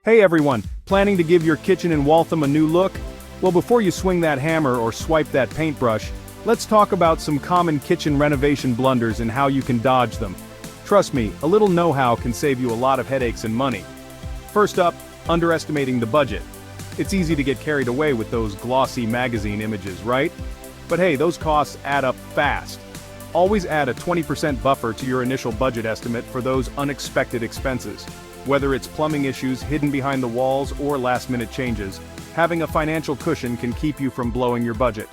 Hey everyone, planning to give your kitchen in Waltham a new look? Well, before you swing that hammer or swipe that paintbrush, let's talk about some common kitchen renovation blunders and how you can dodge them. Trust me, a little know-how can save you a lot of headaches and money. First up, underestimating the budget. It's easy to get carried away with those glossy magazine images, right? But hey, those costs add up fast. Always add a 20% buffer to your initial budget estimate for those unexpected expenses. Whether it's plumbing issues hidden behind the walls or last-minute changes, having a financial cushion can keep you from blowing your budget.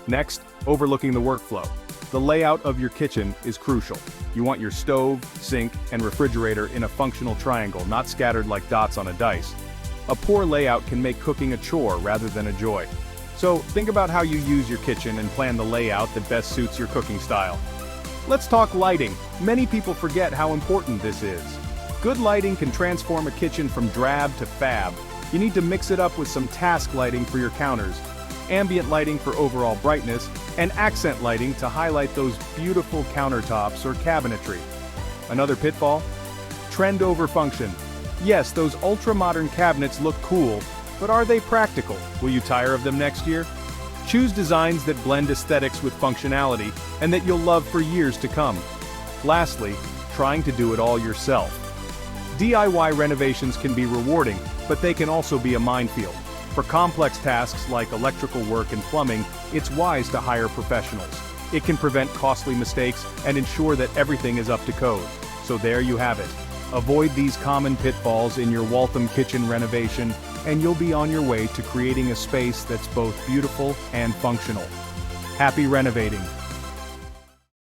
Next, overlooking the workflow. The layout of your kitchen is crucial. You want your stove, sink, and refrigerator in a functional triangle, not scattered like dots on a dice. A poor layout can make cooking a chore rather than a joy. So, think about how you use your kitchen and plan the layout that best suits your cooking style. Let's talk lighting. Many people forget how important this is. Good lighting can transform a kitchen from drab to fab. You need to mix it up with some task lighting for your counters, ambient lighting for overall brightness, and accent lighting to highlight those beautiful countertops or cabinetry. Another pitfall? Trend over function. Yes, those ultra-modern cabinets look cool, but are they practical? Will you tire of them next year? Choose designs that blend aesthetics with functionality, and that you'll love for years to come. Lastly, trying to do it all yourself. DIY renovations can be rewarding, but they can also be a minefield. For complex tasks like electrical work and plumbing, it's wise to hire professionals. It can prevent costly mistakes and ensure that everything is up to code. So there you have it. Avoid these common pitfalls in your Waltham kitchen renovation, and you'll be on your way to creating a space that's both beautiful and functional. Happy renovating!